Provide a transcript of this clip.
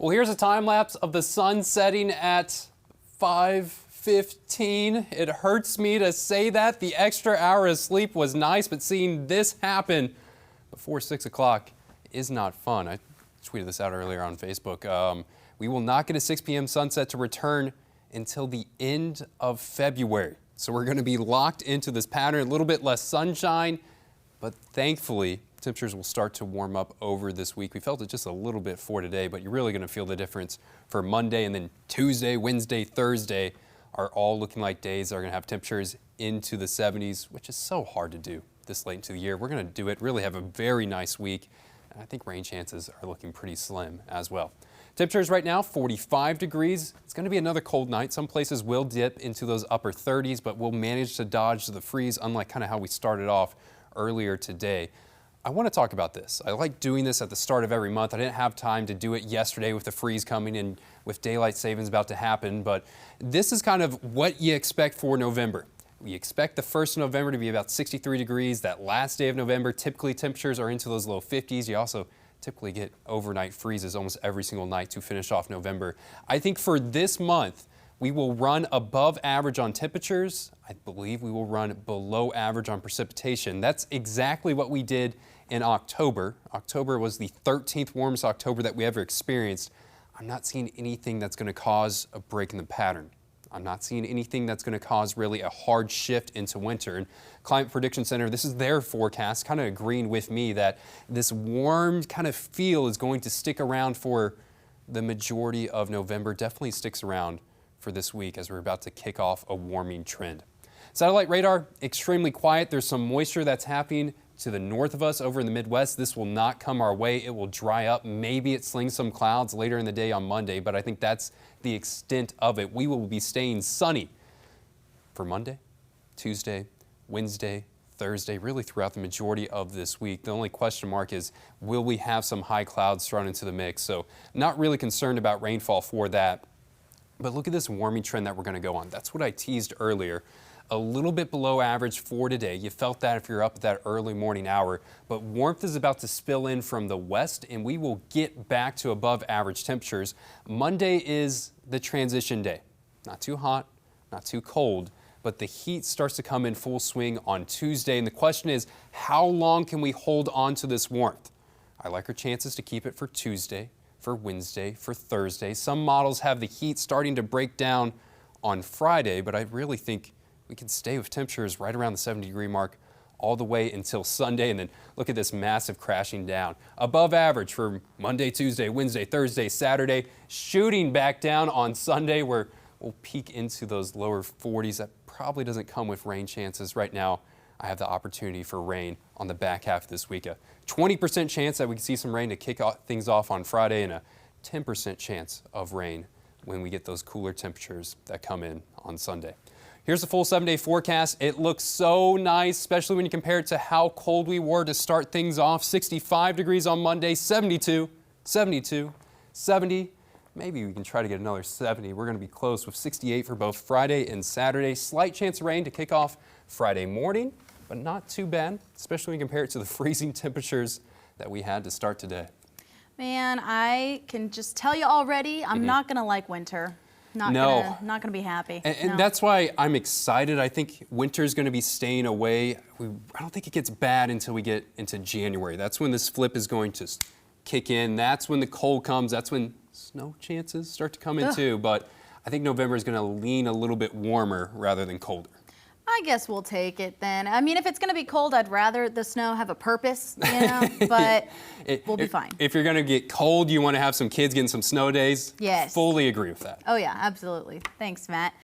Well, here's a time lapse of the sun setting at 5:15. It hurts me to say that. The extra hour of sleep was nice, but seeing this happen before 6 o'clock is not fun. I tweeted this out earlier on Facebook. We will not get a 6 p.m. sunset to return until the end of February. So we're going to be locked into this pattern, a little bit less sunshine, but thankfully temperatures will start to warm up over this week. We felt it just a little bit for today, but you're really going to feel the difference for Monday, and then Tuesday, Wednesday, Thursday are all looking like days that are going to have temperatures into the 70s, which is so hard to do this late into the year. We're going to do it, really have a very nice week, and I think rain chances are looking pretty slim as well. Temperatures right now, 45 degrees. It's going to be another cold night. Some places will dip into those upper 30s, but we'll manage to dodge the freeze, unlike kind of how we started off earlier today. I want to talk about this. I like doing this at the start of every month. I didn't have time to do it yesterday with the freeze coming and with daylight savings about to happen, but this is kind of what you expect for November. We expect the 1st of November to be about 63 degrees. That last day of November, typically temperatures are into those low 50s. You also typically get overnight freezes almost every single night to finish off November. I think for this month, we will run above average on temperatures. I believe we will run below average on precipitation. That's exactly what we did in October. October was the 13th warmest October that we ever experienced. I'm not seeing anything that's going to cause a break in the pattern. I'm not seeing anything that's going to cause really a hard shift into winter. And Climate Prediction Center, this is their forecast, kind of agreeing with me that this warm kind of feel is going to stick around for the majority of November. Definitely sticks around for this week as we're about to kick off a warming trend. Satellite radar, extremely quiet. There's some moisture that's happening to the north of us over in the Midwest. This will not come our way. It will dry up. Maybe it slings some clouds later in the day on Monday, but I think that's the extent of it. We will be staying sunny for Monday, Tuesday, Wednesday, Thursday, really throughout the majority of this week. The only question mark is, will we have some high clouds thrown into the mix? So not really concerned about rainfall for that. But look at this warming trend that we're going to go on. That's what I teased earlier. A little bit below average for today. You felt that if you're up at that early morning hour, but warmth is about to spill in from the west and we will get back to above average temperatures. Monday is the transition day. Not too hot, not too cold, but the heat starts to come in full swing on Tuesday. And the question is, how long can we hold on to this warmth? I like our chances to keep it for Tuesday, for Wednesday, for Thursday. Some models have the heat starting to break down on Friday, but I really think we can stay with temperatures right around the 70-degree mark all the way until Sunday, and then look at this massive crashing down. Above average for Monday, Tuesday, Wednesday, Thursday, Saturday, shooting back down on Sunday where we'll peak into those lower 40s. That probably doesn't come with rain chances. Right now, I have the opportunity for rain on the back half of this week. A 20% chance that we can see some rain to kick things off on Friday, and a 10% chance of rain when we get those cooler temperatures that come in on Sunday. Here's the full 7-day forecast. It looks so nice, especially when you compare it to how cold we were to start things off. 65 degrees on Monday, 72, 72, 70. Maybe we can try to get another 70. We're going to be close with 68 for both Friday and Saturday. Slight chance of rain to kick off Friday morning, but not too bad, especially when you compare it to the freezing temperatures that we had to start today. Man, I can just tell you already, I'm not going to like winter. Not gonna be happy. And that's why I'm excited. I think winter's going to be staying away. I don't think it gets bad until we get into January. That's when this flip is going to kick in. That's when the cold comes. That's when snow chances start to come in too. But I think November is going to lean a little bit warmer rather than colder. I guess we'll take it then. I mean, if it's going to be cold, I'd rather the snow have a purpose, you know, but we'll be fine. If you're going to get cold, you want to have some kids getting some snow days. Yes. Fully agree with that. Oh, yeah, absolutely. Thanks, Matt.